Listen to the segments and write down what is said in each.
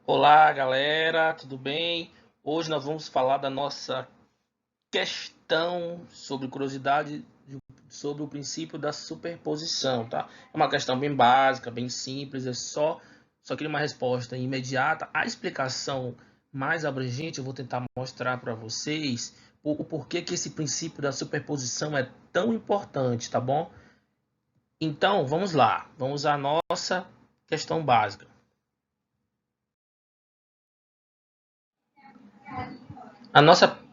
Olá, galera, tudo bem? Hoje nós vamos falar da nossa questão sobre curiosidade sobre o princípio da superposição, tá? É uma questão bem básica, bem simples, só queria uma resposta imediata. A explicação mais abrangente eu vou tentar mostrar para vocês o porquê que esse princípio da superposição é tão importante, tá bom? Então, vamos lá. Vamos à nossa questão básica.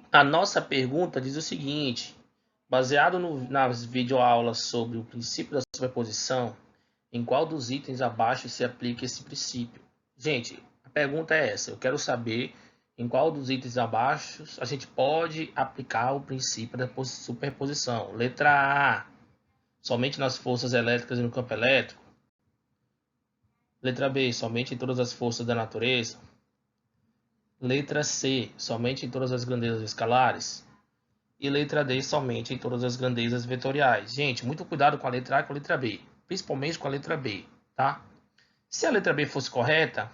A nossa pergunta diz o seguinte: baseado nas videoaulas sobre o princípio da superposição, em qual dos itens abaixo se aplica esse princípio? Gente, a pergunta é essa: eu quero saber em qual dos itens abaixo a gente pode aplicar o princípio da superposição. Letra A, somente nas forças elétricas e no campo elétrico. Letra B, somente em todas as forças da natureza. Letra C, somente em todas as grandezas escalares. E letra D, somente em todas as grandezas vetoriais. Gente, muito cuidado com a letra A e com a letra B, principalmente com a letra B, tá? Se a letra B fosse correta,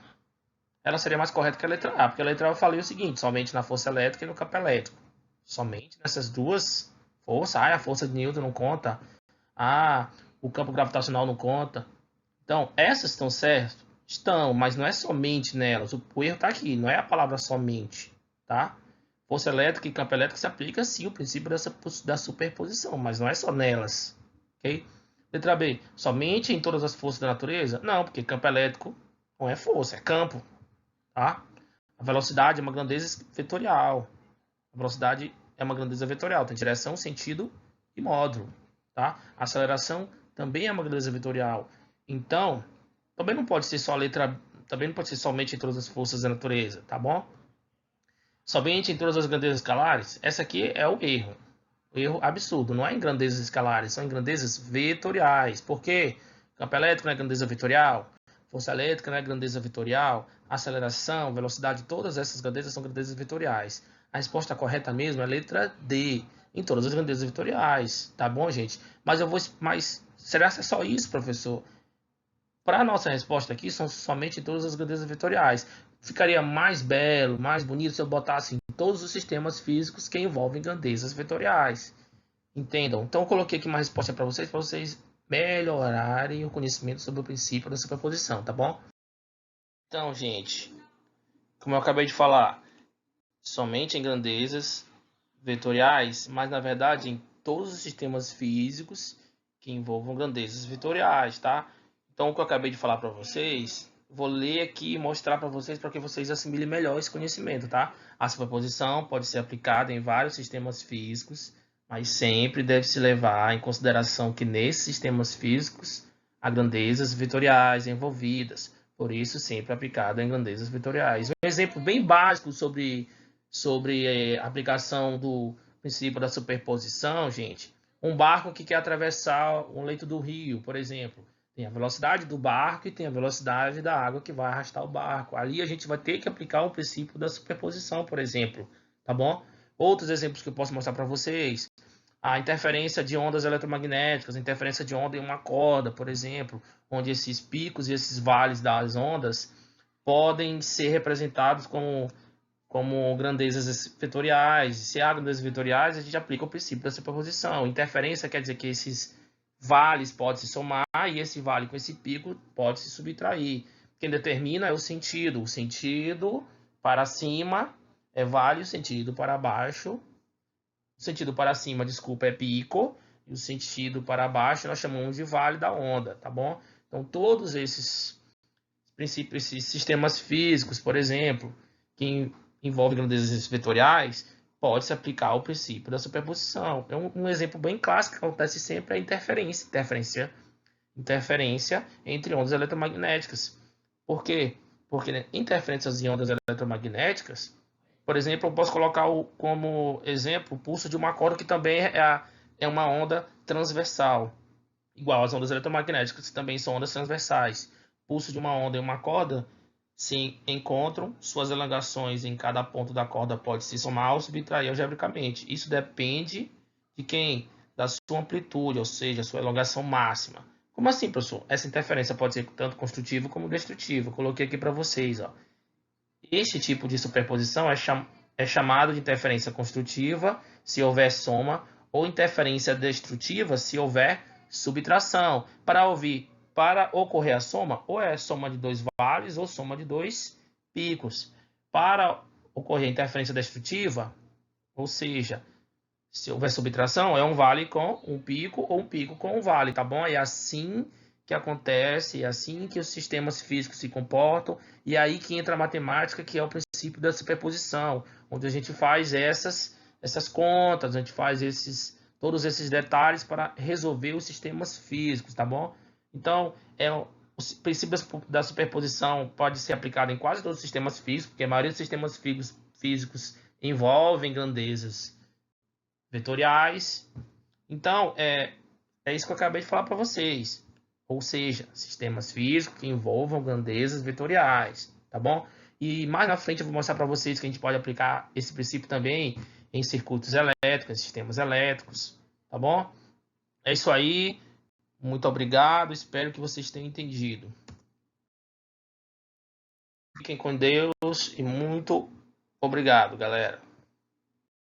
ela seria mais correta que a letra A, porque a letra A eu falei o seguinte: somente na força elétrica e no campo elétrico. Somente nessas duas forças. Ah, a força de Newton não conta. Ah, o campo gravitacional não conta. Então, essas estão certas? Estão, mas não é somente nelas. O erro está aqui, não é a palavra somente, tá? Força elétrica e campo elétrico se aplica sim o princípio da superposição, mas não é só nelas, ok? Letra B, somente em todas as forças da natureza? Não, porque campo elétrico não é força, é campo, tá? A velocidade é uma grandeza vetorial. A velocidade é uma grandeza vetorial, tem direção, sentido e módulo, tá? A aceleração também é uma grandeza vetorial. Então, também não pode ser só a letra, também não pode ser somente em todas as forças da natureza, tá bom? Somente em todas as grandezas escalares, essa aqui é o erro. O erro absurdo, não é em grandezas escalares, são em grandezas vetoriais. Por quê? Campo elétrico não é grandeza vetorial, força elétrica não é grandeza vetorial, aceleração, velocidade, todas essas grandezas são grandezas vetoriais. A resposta correta mesmo é a letra D, em todas as grandezas vetoriais, tá bom, gente? Mas será que é só isso, professor? Para a nossa resposta aqui, são somente todas as grandezas vetoriais. Ficaria mais belo, mais bonito se eu botasse em todos os sistemas físicos que envolvem grandezas vetoriais. Entendam? Então, eu coloquei aqui uma resposta para vocês melhorarem o conhecimento sobre o princípio da superposição, tá bom? Então, gente, como eu acabei de falar, somente em grandezas vetoriais, mas na verdade em todos os sistemas físicos que envolvam grandezas vetoriais, tá? Então, o que eu acabei de falar para vocês, vou ler aqui e mostrar para que vocês assimilem melhor esse conhecimento, tá? A superposição pode ser aplicada em vários sistemas físicos, mas sempre deve se levar em consideração que nesses sistemas físicos há grandezas vetoriais envolvidas, por isso sempre aplicado em grandezas vetoriais. Um exemplo bem básico sobre a aplicação do princípio da superposição, gente. Um barco que quer atravessar um leito do rio, por exemplo, tem a velocidade do barco e tem a velocidade da água que vai arrastar o barco. Ali a gente vai ter que aplicar o princípio da superposição, por exemplo, tá bom? Outros exemplos que eu posso mostrar para vocês: a interferência de ondas eletromagnéticas, a interferência de onda em uma corda, por exemplo, onde esses picos e esses vales das ondas podem ser representados como grandezas vetoriais. Se há grandezas vetoriais, a gente aplica o princípio da superposição. Interferência quer dizer que esses vales podem se somar e esse vale com esse pico pode se subtrair. Quem determina é o sentido. O sentido para cima é vale, o sentido para baixo. O sentido para cima, desculpa, é pico. E o sentido para baixo nós chamamos de vale da onda, tá bom? Então, todos esses princípios, esses sistemas físicos, por exemplo, que envolvem grandezas vetoriais, pode-se aplicar o princípio da superposição. Um exemplo bem clássico que acontece sempre é a interferência entre ondas eletromagnéticas. Por quê? Porque interferências em ondas eletromagnéticas, por exemplo, eu posso colocar como exemplo o pulso de uma corda, que também é uma onda transversal, igual às ondas eletromagnéticas, que também são ondas transversais. Pulso de uma onda e uma corda se encontram, suas elongações em cada ponto da corda pode se somar ou subtrair algebricamente. Isso depende de quem? Da sua amplitude, ou seja, a sua elongação máxima. Como assim, professor? Essa interferência pode ser tanto construtiva como destrutiva. Eu coloquei aqui para vocês, ó. Este tipo de superposição é chamado de interferência construtiva, se houver soma, ou interferência destrutiva, se houver subtração. Para ocorrer a soma, ou é soma de dois vales ou soma de dois picos. Para ocorrer a interferência destrutiva, ou seja, se houver subtração, é um vale com um pico ou um pico com um vale, tá bom? É assim que acontece, é assim que os sistemas físicos se comportam, e é aí que entra a matemática, que é o princípio da superposição, onde a gente faz essas contas, a gente faz todos esses detalhes para resolver os sistemas físicos, tá bom? Então, o princípio da superposição pode ser aplicado em quase todos os sistemas físicos, porque a maioria dos sistemas físicos envolvem grandezas vetoriais. Então, é isso que eu acabei de falar para vocês. Ou seja, sistemas físicos que envolvam grandezas vetoriais, tá bom? E mais na frente eu vou mostrar para vocês que a gente pode aplicar esse princípio também em circuitos elétricos, sistemas elétricos, tá bom? É isso aí. Muito obrigado. Espero que vocês tenham entendido. Fiquem com Deus e muito obrigado, galera.